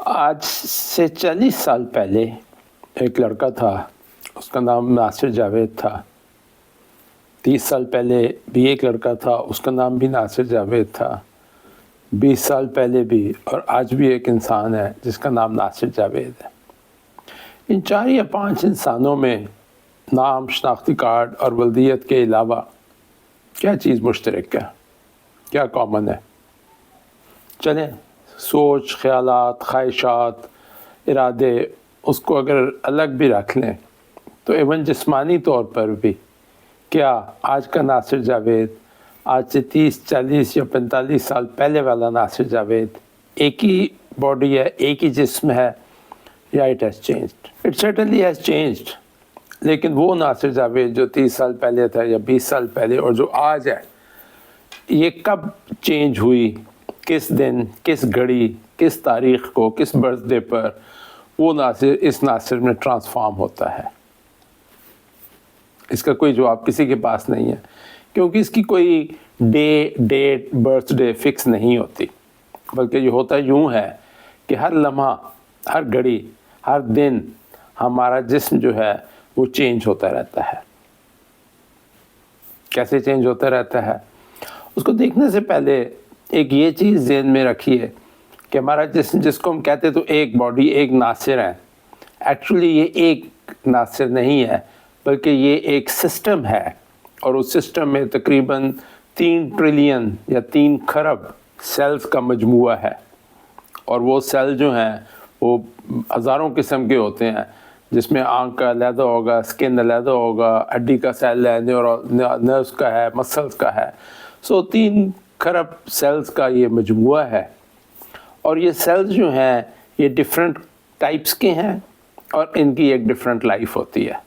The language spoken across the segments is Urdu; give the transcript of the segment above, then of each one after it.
آج سے 40 سال پہلے ایک لڑکا تھا، اس کا نام ناصر جاوید تھا۔ 30 سال پہلے بھی ایک لڑکا تھا، اس کا نام بھی ناصر جاوید تھا۔ 20 سال پہلے بھی اور آج بھی ایک انسان ہے جس کا نام ناصر جاوید ہے۔ ان 4 یا 5 انسانوں میں نام، شناختی کارڈ اور ولدیت کے علاوہ کیا چیز مشترک ہے، کیا کامن ہے؟ چلیں سوچ، خیالات، خواہشات، ارادے اس کو اگر الگ بھی رکھ لیں تو ایون جسمانی طور پر بھی کیا آج کا ناصر جاوید آج سے 30، 40 یا 45 سال پہلے والا ناصر جاوید ایک ہی باڈی ہے، ایک ہی جسم ہے، یا it has changed? It certainly has changed. لیکن وہ ناصر جاوید جو 30 سال پہلے تھا یا 20 سال پہلے اور جو آج ہے، یہ کب چینج ہوئی، کس دن، کس گھڑی، کس تاریخ کو، کس برتھ ڈے پر وہ ناصر اس ناصر میں ٹرانسفارم ہوتا ہے؟ اس کا کوئی جواب کسی کے پاس نہیں ہے، کیونکہ اس کی کوئی ڈیٹ، برتھ ڈے فکس نہیں ہوتی، بلکہ یہ ہوتا یوں ہے کہ ہر لمحہ، ہر گھڑی، ہر دن ہمارا جسم جو ہے وہ چینج ہوتا رہتا ہے۔ کیسے چینج ہوتا رہتا ہے؟ اس کو دیکھنے سے پہلے ایک یہ چیز ذہن میں رکھیے کہ ہمارا جسم، جس کو ہم کہتے تو ایک باڈی، ایک ناصر ہے، ایکچولی یہ ایک ناصر نہیں ہے، بلکہ یہ ایک سسٹم ہے، اور اس سسٹم میں تقریباً 3 ٹریلین یا 3 کھرب سیلز کا مجموعہ ہے، اور وہ سیل جو ہیں وہ ہزاروں قسم کے ہوتے ہیں، جس میں آنکھ کا علیحدہ ہوگا، اسکن علیحدہ ہوگا، ہڈی کا سیل ہے، نروز کا ہے، مسلز کا ہے۔ 3 کھرب سیلز کا یہ مجموعہ ہے، اور یہ سیلز جو ہیں یہ ڈیفرنٹ ٹائپس کے ہیں، اور ان کی ایک ڈیفرنٹ لائف ہوتی ہے۔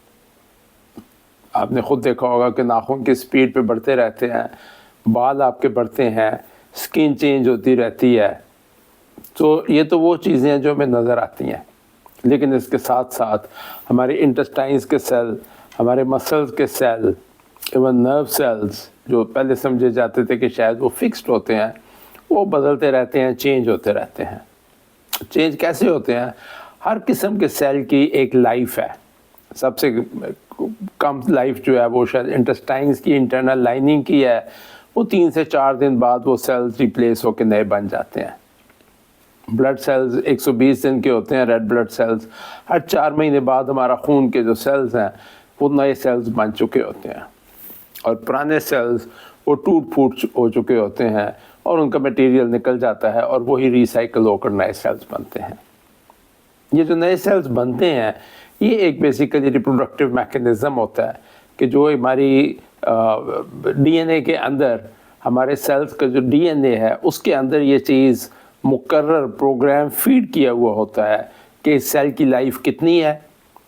آپ نے خود دیکھا ہوگا کہ ناخن کی سپیڈ پہ بڑھتے رہتے ہیں، بال آپ کے بڑھتے ہیں، سکن چینج ہوتی رہتی ہے۔ تو یہ تو وہ چیزیں ہیں جو ہمیں نظر آتی ہیں، لیکن اس کے ساتھ ساتھ ہمارے انٹسٹائنز کے سیل، ہمارے مسلز کے سیل، ایون نرو سیلز جو پہلے سمجھے جاتے تھے کہ شاید وہ فکسڈ ہوتے ہیں، وہ بدلتے رہتے ہیں، چینج ہوتے رہتے ہیں۔ چینج کیسے ہوتے ہیں؟ ہر قسم کے سیل کی ایک لائف ہے۔ سب سے کم لائف جو ہے وہ شاید انٹسٹائنز کی انٹرنل لائننگ کی ہے، وہ 3 سے 4 دن بعد وہ سیلز ریپلیس ہو کے نئے بن جاتے ہیں۔ بلڈ سیلز 120 دن کے ہوتے ہیں، ریڈ بلڈ سیلز۔ ہر 4 مہینے بعد ہمارا خون کے جو سیلز ہیں وہ نئے سیلز بن چکے ہوتے ہیں، اور پرانے سیلز وہ ٹوٹ پھوٹ ہو چکے ہوتے ہیں، اور ان کا میٹیریل نکل جاتا ہے، اور وہی ریسائیکل ہو کر نئے سیلز بنتے ہیں۔ یہ جو نئے سیلز بنتے ہیں یہ ایک بیسیکلی ریپروڈکٹیو میکینزم ہوتا ہے کہ جو ہماری ڈی این اے کے اندر، ہمارے سیلز کا جو ڈی این اے ہے اس کے اندر یہ چیز مقرر پروگرام فیڈ کیا ہوا ہوتا ہے کہ اس سیل کی لائف کتنی ہے،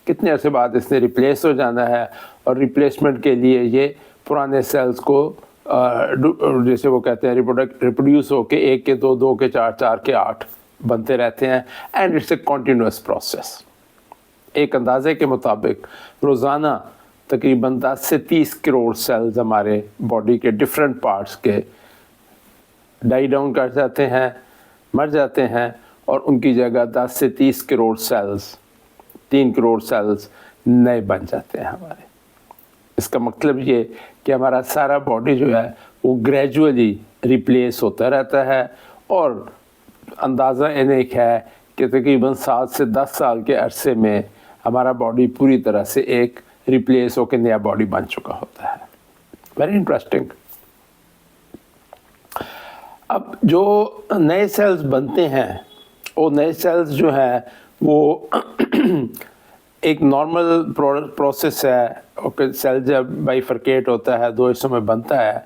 کتنے عرصے بعد اس نے ریپلیس ہو جانا ہے، اور ریپلیسمنٹ کے لیے یہ پرانے سیلز کو جیسے وہ کہتے ہیں ریپروڈیوس ہو کے 1 کے 2، 2 کے 4، 4 کے 8 بنتے رہتے ہیں، and it's a continuous process. ایک اندازے کے مطابق روزانہ تقریباً 10 سے 30 کروڑ سیلز ہمارے باڈی کے ڈفرینٹ پارٹس کے ڈائی ڈاؤن کر جاتے ہیں، مر جاتے ہیں، اور ان کی جگہ 10 سے 30 کروڑ سیلز، 3 کروڑ سیلز نئے بن جاتے ہیں ہمارے۔ اس کا مطلب یہ کہ ہمارا سارا باڈی جو ہے وہ گریجولی ریپلیس ہوتا رہتا ہے، اور اندازہ ایک ہے کہ تقریباً 7 سے 10 سال کے عرصے میں ہمارا باڈی پوری طرح سے ایک ریپلیس ہو کے نیا باڈی بن چکا ہوتا ہے۔ Very interesting. اب جو نئے سیلز بنتے ہیں، وہ نئے سیلز جو ہیں وہ ایک نارمل پروسیس ہے۔ سیل جب بائیفرکیٹ ہوتا ہے، 2 حصوں میں بنتا ہے،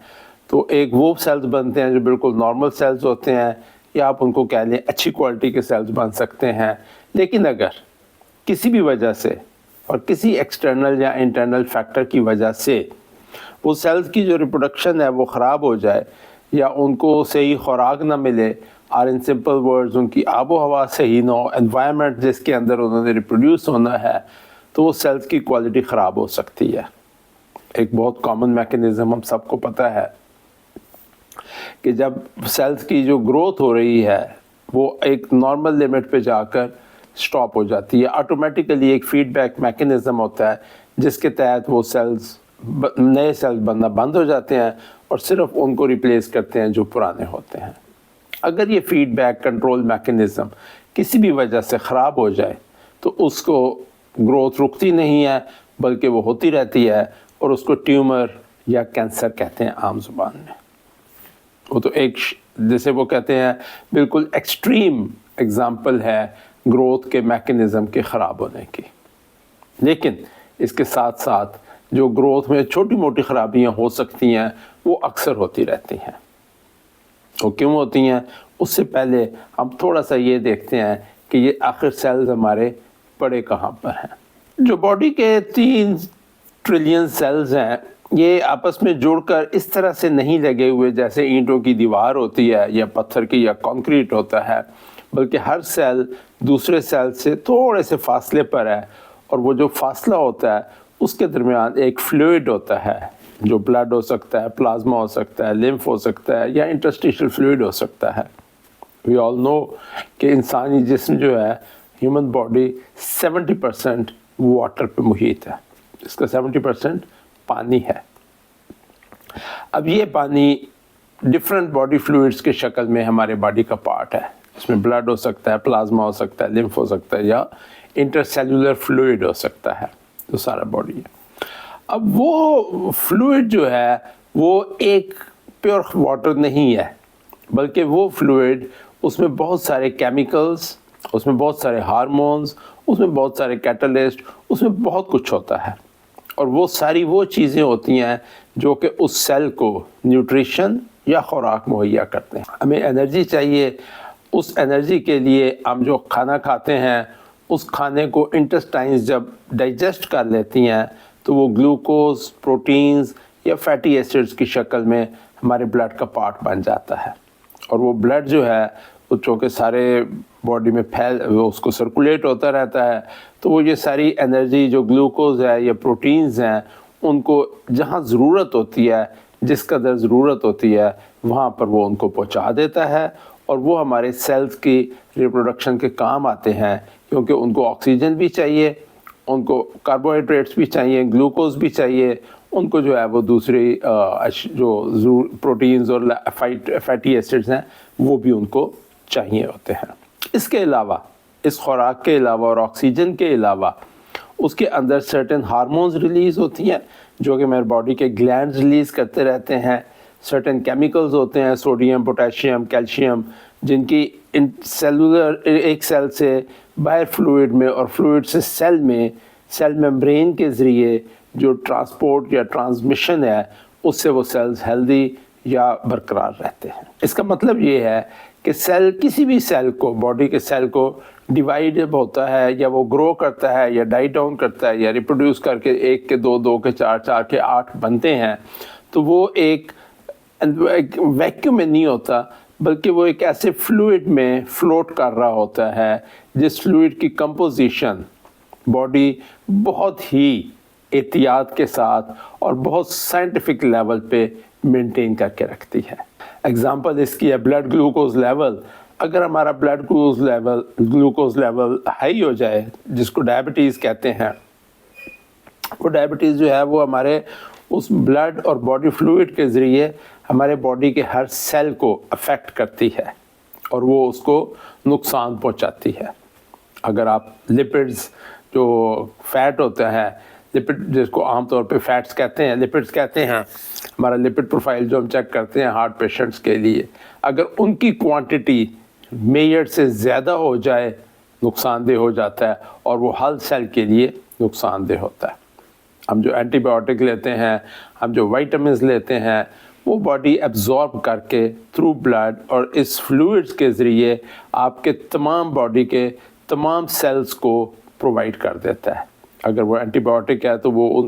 تو ایک وہ سیلز بنتے ہیں جو بالکل نارمل سیلز ہوتے ہیں، یا آپ ان کو کہہ لیں اچھی کوالٹی کے سیلز بن سکتے ہیں۔ لیکن اگر کسی بھی وجہ سے، اور کسی ایکسٹرنل یا انٹرنل فیکٹر کی وجہ سے وہ سیلز کی جو ریپروڈکشن ہے وہ خراب ہو جائے، یا ان کو صحیح خوراک نہ ملے، اور ان سمپل ورڈز ان کی آب و ہوا صحیح نہ ہو، انوائرمنٹ جس کے اندر انہوں نے ریپروڈیوس ہونا ہے، تو وہ سیلز کی کوالٹی خراب ہو سکتی ہے۔ ایک بہت کامن میکینزم ہم سب کو پتہ ہے کہ جب سیلز کی جو گروتھ ہو رہی ہے وہ ایک نارمل لمٹ پہ جا کر سٹاپ ہو جاتی ہے. آٹومیٹیکلی ایک فیڈ بیک میکنزم ہوتا ہے جس کے تحت وہ سیلز نئے سیلز بننا بند ہو جاتے ہیں اور صرف ان کو ریپلیس کرتے ہیں جو پرانے ہوتے ہیں. اگر یہ فیڈ بیک کنٹرول میکنزم کسی بھی وجہ سے خراب ہو جائے تو اس کو گروتھ رکتی نہیں ہے بلکہ وہ ہوتی رہتی ہے اور اس کو ٹیومر یا کینسر کہتے ہیں عام زبان میں. وہ تو ایک جیسے وہ کہتے ہیں بالکل ایکسٹریم ایگزامپل ہے گروتھ کے میکنزم کے خراب ہونے کی. لیکن اس کے ساتھ ساتھ جو گروتھ میں چھوٹی موٹی خرابیاں ہو سکتی ہیں وہ اکثر ہوتی رہتی ہیں. وہ کیوں ہوتی ہیں؟ اس سے پہلے ہم تھوڑا سا یہ دیکھتے ہیں کہ یہ آخر سیلز ہمارے پڑے کہاں پر ہیں. جو باڈی کے 3 ٹریلین سیلز ہیں یہ آپس میں جڑ کر اس طرح سے نہیں لگے ہوئے جیسے اینٹوں کی دیوار ہوتی ہے یا پتھر کی یا کانکریٹ ہوتا ہے، بلکہ ہر سیل دوسرے سیل سے تھوڑے سے فاصلے پر ہے، اور وہ جو فاصلہ ہوتا ہے اس کے درمیان ایک فلوئڈ ہوتا ہے جو بلڈ ہو سکتا ہے، پلازما ہو سکتا ہے، لمف ہو سکتا ہے یا انٹرسٹیشل فلوئڈ ہو سکتا ہے. وی آل نو کہ انسانی جسم جو ہے ہیومن باڈی 70% واٹر پہ محیط ہے، اس کا 70% پانی ہے. اب یہ پانی ڈفرینٹ باڈی فلوئڈس کے شکل میں ہمارے باڈی کا پارٹ ہے. اس میں بلڈ ہو سکتا ہے، پلازما ہو سکتا ہے، لمف ہو سکتا ہے یا انٹرسیلولر فلوئڈ ہو سکتا ہے، تو سارا باڈی ہے. اب وہ فلوئڈ جو ہے وہ ایک پیور واٹر نہیں ہے بلکہ وہ فلوئڈ اس میں بہت سارے کیمیکلز، اس میں بہت سارے ہارمونز، اس میں بہت سارے کیٹلسٹ، اس میں بہت کچھ ہوتا ہے. اور وہ ساری وہ چیزیں ہوتی ہیں جو کہ اس سیل کو نیوٹریشن یا خوراک مہیا کرتے ہیں. ہمیں انرجی چاہیے، اس انرجی کے لیے ہم جو کھانا کھاتے ہیں اس کھانے کو انٹسٹائنز جب ڈائجسٹ کر لیتی ہیں تو وہ گلوکوز، پروٹینز یا فیٹی ایسڈز کی شکل میں ہمارے بلڈ کا پارٹ بن جاتا ہے. اور وہ بلڈ جو ہے وہ چونکہ سارے باڈی میں اس کو سرکولیٹ ہوتا رہتا ہے تو وہ یہ ساری انرجی جو گلوکوز ہے یا پروٹینز ہیں ان کو جہاں ضرورت ہوتی ہے، جس قدر ضرورت ہوتی ہے وہاں پر وہ ان کو پہنچا دیتا ہے، اور وہ ہمارے سیلز کی ریپروڈکشن کے کام آتے ہیں کیونکہ ان کو آکسیجن بھی چاہیے، ان کو کاربوہائیڈریٹس بھی چاہیے، گلوکوز بھی چاہیے، ان کو جو ہے وہ دوسری جو پروٹینز اور فیٹی ایسڈز ہیں وہ بھی ان کو چاہیے ہوتے ہیں. اس کے علاوہ، اس خوراک کے علاوہ اور آکسیجن کے علاوہ اس کے اندر سرٹن ہارمونز ریلیز ہوتی ہیں جو کہ ہمارے باڈی کے گلینڈز ریلیز کرتے رہتے ہیں. سرٹن کیمیکلز ہوتے ہیں، سوڈیم، پوٹیشیم، کیلشیم، جن کی سیلولر ایک سیل سے باہر فلوئڈ میں اور فلوئڈ سے سیل میں سیل ممبرین کے ذریعے جو ٹرانسپورٹ یا ٹرانسمیشن ہے اس سے وہ سیلز ہیلدی یا برقرار رہتے ہیں. اس کا مطلب یہ ہے کہ سیل، کسی بھی سیل کو، باڈی کے سیل کو ڈیوائڈ ہوتا ہے یا وہ گرو کرتا ہے یا ڈائی ڈاؤن کرتا ہے یا ریپروڈیوس کر کے 1 کے 2، 2 کے 4، 4 کے 8 بنتے ہیں، تو وہ ایک ویکیوم میں نہیں ہوتا بلکہ وہ ایک ایسے فلوئڈ میں فلوٹ کر رہا ہوتا ہے جس فلوئڈ کی کمپوزیشن باڈی بہت ہی احتیاط کے ساتھ اور بہت سائنٹیفک لیول پہ مینٹین کر کے رکھتی ہے. ایگزامپل اس کی ہے بلڈ گلوکوز لیول. اگر ہمارا بلڈ گلوکوز لیول ہائی ہو جائے، جس کو ڈائبٹیز کہتے ہیں، وہ ڈائبٹیز جو ہے وہ ہمارے اس بلڈ اور باڈی فلوئڈ کے ذریعے ہمارے باڈی کے ہر سیل کو افیکٹ کرتی ہے اور وہ اس کو نقصان پہنچاتی ہے. اگر آپ لپڈز، جو فیٹ ہوتا ہے، لپڈ جس کو عام طور پہ فیٹس کہتے ہیں، لپڈز کہتے ہیں، ہمارا لپڈ پروفائل جو ہم چیک کرتے ہیں ہارٹ پیشنٹس کے لیے، اگر ان کی کوانٹٹی میجر سے زیادہ ہو جائے نقصان دہ ہو جاتا ہے اور وہ ہر سیل کے لیے نقصان دہ ہوتا ہے. ہم جو اینٹی بایوٹک لیتے ہیں، ہم جو وائٹامنز لیتے ہیں، وہ باڈی ایبزارب کر کے تھرو بلڈ اور اس فلوئڈز کے ذریعے آپ کے تمام باڈی کے تمام سیلز کو پرووائڈ کر دیتا ہے. اگر وہ اینٹی بایوٹک ہے تو وہ ان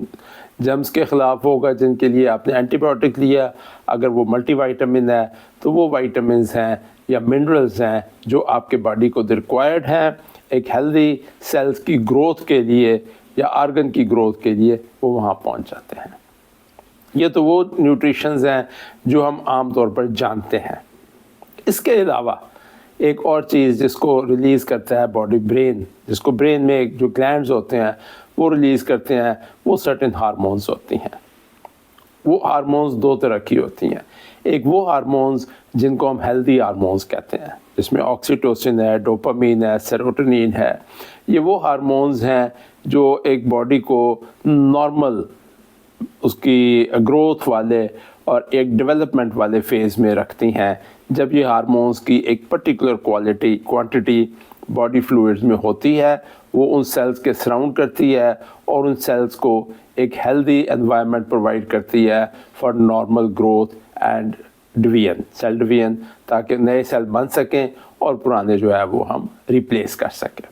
جرمز کے خلاف ہوگا جن کے لیے آپ نے اینٹی بایوٹک لیا. اگر وہ ملٹی وائٹامن ہے تو وہ وائٹامنز ہیں یا منرلز ہیں جو آپ کے باڈی کو ریکوائرڈ ہیں ایک ہیلدی سیلز کی گروتھ کے لیے یا آرگن کی گروتھ کے لیے، وہ وہاں پہنچ جاتے ہیں. یہ تو وہ نیوٹریشنز ہیں جو ہم عام طور پر جانتے ہیں. اس کے علاوہ ایک اور چیز جس کو ریلیز کرتا ہے باڈی برین، جس کو برین میں ایک جو گلینڈز ہوتے ہیں وہ ریلیز کرتے ہیں، وہ سرٹن ہارمونز ہوتی ہیں۔ وہ ہارمونز دو طرح کی ہوتی ہیں، ایک وہ ہارمونز جن کو ہم ہیلدی ہارمونز کہتے ہیں، جس میں آکسیٹوسن ہے، ڈوپامین ہے، سیروٹونین ہے۔ یہ وہ ہارمونز ہیں جو ایک باڈی کو نارمل اس کی گروتھ والے اور ایک ڈیولپمنٹ والے فیز میں رکھتی ہیں۔ جب یہ ہارمونز کی ایک پرٹیکولر کوانٹٹی باڈی فلوئڈز میں ہوتی ہے، وہ ان سیلز کے سراؤنڈ کرتی ہے اور ان سیلز کو ایک ہیلدی انوائرمنٹ پرووائڈ کرتی ہے for normal growth and division, cell division, تاکہ نئے سیل بن سکیں اور پرانے جو ہے وہ ہم ریپلیس کر سکیں۔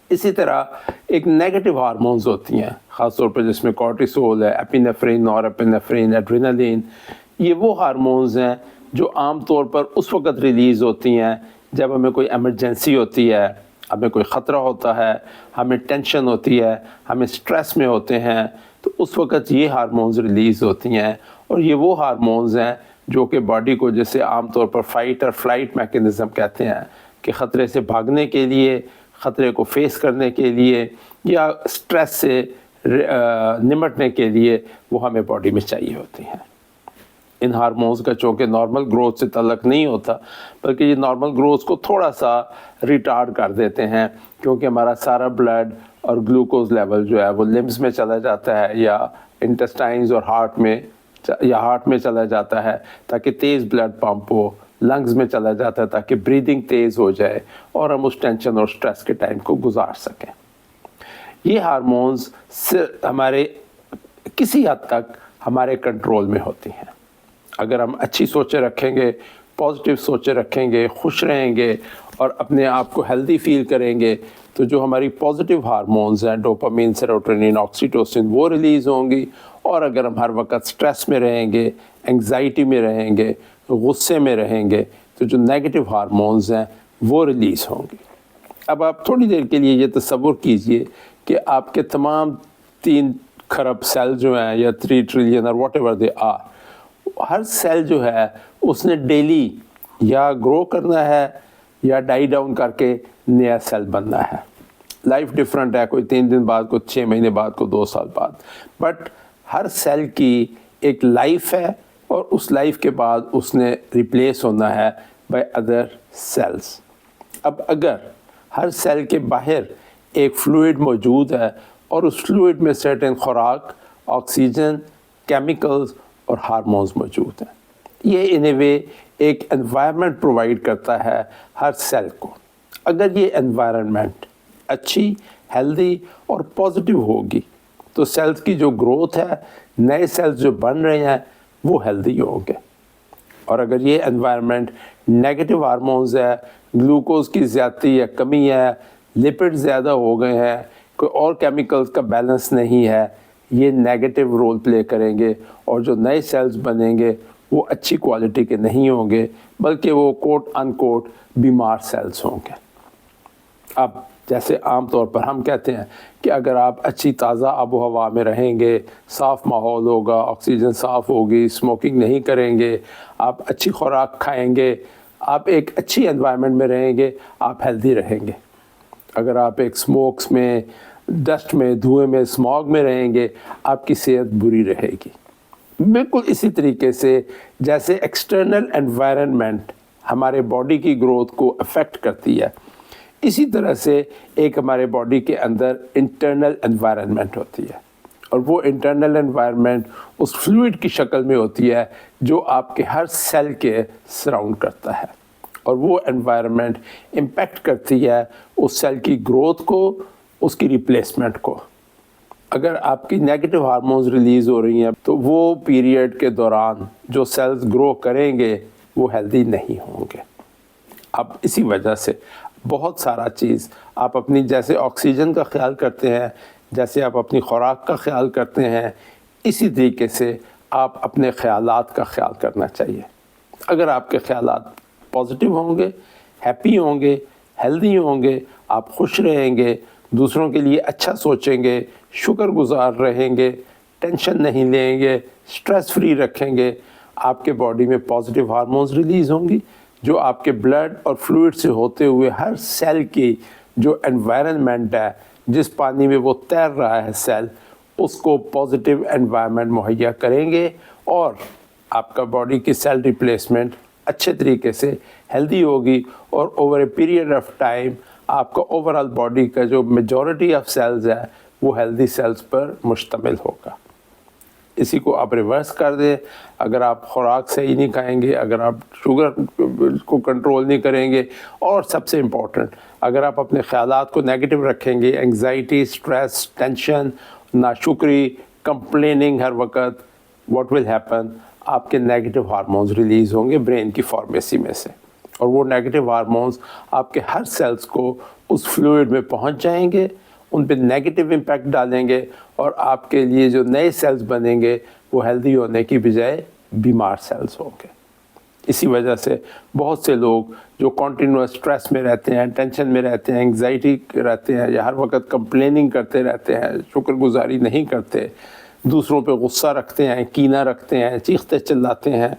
اسی طرح ایک نیگیٹو ہارمونز ہوتی ہیں، خاص طور پر جس میں کورٹیسول ہے، ایپینیفرین، نور ایپینیفرین، ایڈرینالین۔ یہ وہ ہارمونز ہیں جو عام طور پر اس وقت ریلیز ہوتی ہیں جب ہمیں کوئی ایمرجنسی ہوتی ہے، ہمیں کوئی خطرہ ہوتا ہے، ہمیں ٹینشن ہوتی ہے، ہمیں سٹریس میں ہوتے ہیں، تو اس وقت یہ ہارمونز ریلیز ہوتی ہیں۔ اور یہ وہ ہارمونز ہیں جو کہ باڈی کو، جیسے عام طور پر فائٹ اور فلائٹ میکینزم کہتے ہیں، کہ خطرے سے بھاگنے کے لیے، خطرے کو فیس کرنے کے لیے یا سٹریس سے نمٹنے کے لیے وہ ہمیں باڈی میں چاہیے ہوتی ہیں۔ ان ہارمونز کا چونکہ نارمل گروتھ سے تعلق نہیں ہوتا، بلکہ یہ نارمل گروتھ کو تھوڑا سا ریٹارڈ کر دیتے ہیں، کیونکہ ہمارا سارا بلڈ اور گلوکوز لیول جو ہے وہ لمبس میں چلا جاتا ہے یا انٹسٹائنز اور ہارٹ میں چلا جاتا ہے تاکہ تیز بلڈ پمپ ہو، لنگز میں چلا جاتا ہے تاکہ بریدنگ تیز ہو جائے اور ہم اس ٹینشن اور سٹریس کے ٹائم کو گزار سکیں۔ یہ ہارمونز ہمارے کسی حد تک ہمارے کنٹرول میں ہوتی ہیں۔ اگر ہم اچھی سوچیں رکھیں گے، پازیٹیو سوچیں رکھیں گے، خوش رہیں گے اور اپنے آپ کو ہیلدی فیل کریں گے، تو جو ہماری پازیٹیو ہارمونز ہیں، ڈوپامین، سیروٹونین، آکسیٹوسن، وہ ریلیز ہوں گی۔ اور اگر ہم ہر وقت سٹریس میں رہیں گے، انگزائٹی میں رہیں گے، غصے میں رہیں گے، تو جو نیگیٹو ہارمونز ہیں وہ ریلیز ہوں گی۔ اب آپ تھوڑی دیر کے لیے یہ تصور کیجئے کہ آپ کے تمام 3 خرب سیل جو ہیں یا 3 ٹریلین اور واٹ ایور دے آر، ہر سیل جو ہے اس نے ڈیلی یا گرو کرنا ہے یا ڈائی ڈاؤن کر کے نیا سیل بننا ہے۔ لائف ڈیفرنٹ ہے، کوئی 3 دن بعد، کوئی 6 مہینے بعد، کوئی 2 سال بعد، بٹ ہر سیل کی ایک لائف ہے اور اس لائف کے بعد اس نے ریپلیس ہونا ہے بائی ادر سیلز۔ اب اگر ہر سیل کے باہر ایک فلوئڈ موجود ہے اور اس فلوئڈ میں سرٹن خوراک، آکسیجن، کیمیکلز اور ہارمونز موجود ہیں، یہ ان اے وے ایک انوائرمنٹ پرووائڈ کرتا ہے ہر سیل کو۔ اگر یہ انوائرمنٹ اچھی، ہیلدی اور پازیٹیو ہوگی تو سیلز کی جو گروتھ ہے، نئے سیلز جو بن رہے ہیں وہ ہیلدی ہوں گے۔ اور اگر یہ انوائرمنٹ نیگیٹو ہارمونز ہے، گلوکوز کی زیادتی یا کمی ہے، لپڈ زیادہ ہو گئے ہیں، کوئی اور کیمیکلز کا بیلنس نہیں ہے، یہ نیگیٹو رول پلے کریں گے اور جو نئے سیلز بنیں گے وہ اچھی کوالٹی کے نہیں ہوں گے، بلکہ وہ کوٹ ان کوٹ بیمار سیلز ہوں گے۔ اب جیسے عام طور پر ہم کہتے ہیں کہ اگر آپ اچھی تازہ آب و ہوا میں رہیں گے، صاف ماحول ہوگا، آکسیجن صاف ہوگی، اسموکنگ نہیں کریں گے، آپ اچھی خوراک کھائیں گے، آپ ایک اچھی انوائرمنٹ میں رہیں گے، آپ ہیلدی رہیں گے۔ اگر آپ ایک اسموکس میں، ڈسٹ میں، دھوئیں میں، اسموگ میں رہیں گے، آپ کی صحت بری رہے گی۔ بالکل اسی طریقے سے جیسے ایکسٹرنل انوائرمنٹ ہمارے باڈی کی گروتھ کو افیکٹ کرتی ہے، اسی طرح سے ایک ہمارے باڈی کے اندر انٹرنل انوائرمنٹ ہوتی ہے، اور وہ انٹرنل انوائرمنٹ اس فلوئڈ کی شکل میں ہوتی ہے جو آپ کے ہر سیل کے سراؤنڈ کرتا ہے، اور وہ انوائرمنٹ امپیکٹ کرتی ہے اس سیل کی گروتھ کو، اس کی ریپلیسمنٹ کو۔ اگر آپ کی نیگیٹو ہارمونز ریلیز ہو رہی ہیں تو وہ پیریڈ کے دوران جو سیلز گرو کریں گے وہ ہیلدی نہیں ہوں گے۔ اب اسی وجہ سے بہت سارا چیز آپ اپنی، جیسے آکسیجن کا خیال کرتے ہیں، جیسے آپ اپنی خوراک کا خیال کرتے ہیں، اسی طریقے سے آپ اپنے خیالات کا خیال کرنا چاہیے۔ اگر آپ کے خیالات پازیٹیو ہوں گے، ہیپی ہوں گے، ہیلدی ہوں گے، آپ خوش رہیں گے، دوسروں کے لیے اچھا سوچیں گے، شکر گزار رہیں گے، ٹینشن نہیں لیں گے، سٹریس فری رکھیں گے، آپ کے باڈی میں پازیٹیو ہارمونز ریلیز ہوں گی جو آپ کے بلڈ اور فلوئڈ سے ہوتے ہوئے ہر سیل کی جو انوائرنمنٹ ہے، جس پانی میں وہ تیر رہا ہے سیل، اس کو پازیٹیو انوائرنمنٹ مہیا کریں گے، اور آپ کا باڈی کی سیل ریپلیسمنٹ اچھے طریقے سے ہیلدی ہوگی، اور over a period of time آپ کا اوور آل باڈی کا جو میجورٹی آف سیلز ہے وہ ہیلدی سیلز پر مشتمل ہوگا۔ اسی کو آپ ریورس کر دیں، اگر آپ خوراک صحیح نہیں کھائیں گے، اگر آپ شوگر کو کنٹرول نہیں کریں گے، اور سب سے امپورٹنٹ اگر آپ اپنے خیالات کو نیگیٹو رکھیں گے، انگزائٹی، سٹریس، ٹینشن، ناشکری، کمپلیننگ ہر وقت، واٹ ول ہیپن، آپ کے نیگیٹو ہارمونز ریلیز ہوں گے برین کی فارمیسی میں سے، اور وہ نیگیٹو ہارمونز آپ کے ہر سیلز کو اس فلوئڈ میں پہنچ جائیں گے، ان پہ نیگیٹو امپیکٹ ڈالیں گے، اور آپ کے لیے جو نئے سیلز بنیں گے وہ ہیلدی ہونے کی بجائے بیمار سیلز ہوں گے۔ اسی وجہ سے بہت سے لوگ جو کنٹینیوس اسٹریس میں رہتے ہیں، ٹینشن میں رہتے ہیں، انگزائٹی رہتے ہیں، یا ہر وقت کمپلیننگ کرتے رہتے ہیں، شکر گزاری نہیں کرتے، دوسروں پہ غصہ رکھتے ہیں، کینہ رکھتے ہیں، چیختے چلاتے ہیں،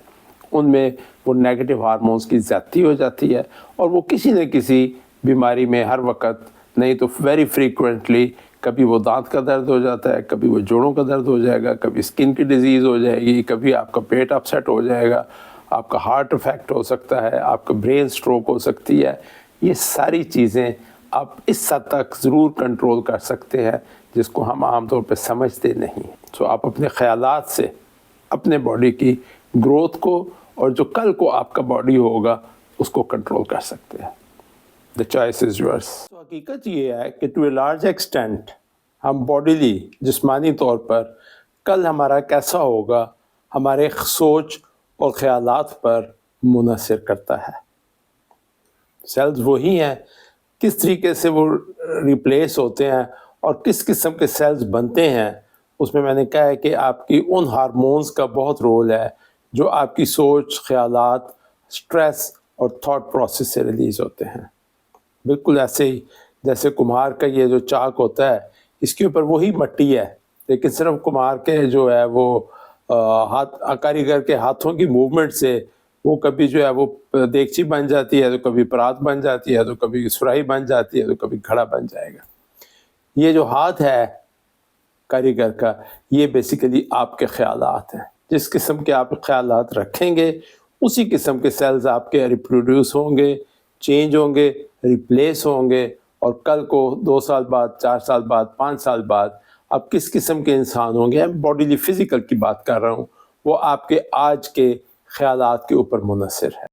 ان میں وہ نیگیٹو ہارمونز کی زیادتی ہو جاتی ہے، اور وہ کسی نہ کسی بیماری میں ہر وقت، نہیں تو ویری فریکوینٹلی، کبھی وہ دانت کا درد ہو جاتا ہے، کبھی وہ جوڑوں کا درد ہو جائے گا، کبھی اسکن کی ڈیزیز ہو جائے گی، کبھی آپ کا پیٹ اپسیٹ ہو جائے گا، آپ کا ہارٹ افیکٹ ہو سکتا ہے، آپ کا برین سٹروک ہو سکتی ہے۔ یہ ساری چیزیں آپ اس حد تک ضرور کنٹرول کر سکتے ہیں جس کو ہم عام طور پہ سمجھتے نہیں۔ سو آپ اپنے خیالات سے اپنے باڈی کی گروتھ کو، اور جو کل کو آپ کا باڈی ہوگا، اس کو کنٹرول کر سکتے ہیں۔ The choice is yours۔ تو حقیقت یہ ہے کہ ٹو اے لارج ایکسٹینٹ ہم باڈیلی، جسمانی طور پر کل ہمارا کیسا ہوگا ہمارے سوچ اور خیالات پر منحصر کرتا ہے۔ سیلز وہی ہیں، کس طریقے سے وہ ریپلیس ہوتے ہیں اور کس قسم کے سیلز بنتے ہیں، اس میں نے کہا ہے کہ آپ کی ان ہارمونز کا بہت رول ہے جو آپ کی سوچ، خیالات، سٹریس اور تھاٹ پروسیس سے ریلیز ہوتے ہیں۔ بالکل ایسے ہی جیسے کمہار کا یہ جو چاک ہوتا ہے، اس کے اوپر وہی مٹی ہے، لیکن صرف کمہار کے جو ہے وہ کاریگر کے ہاتھوں کی موومنٹ سے وہ کبھی جو ہے وہ دیگچی بن جاتی ہے، تو کبھی پرات بن جاتی ہے، تو کبھی سراہی بن جاتی ہے، تو کبھی گھڑا بن جائے گا۔ یہ جو ہاتھ ہے کاریگر کا، یہ بیسیکلی آپ کے خیالات ہیں۔ جس قسم کے آپ خیالات رکھیں گے، اسی قسم کے سیلز آپ کے ریپروڈیوس ہوں گے، چینج ہوں گے، ریپلیس ہوں گے، اور کل کو 2 سال بعد، 4 سال بعد، 5 سال بعد آپ کس قسم کے انسان ہوں گے، باڈیلی فزیکل کی بات کر رہا ہوں، وہ آپ کے آج کے خیالات کے اوپر منحصر ہے۔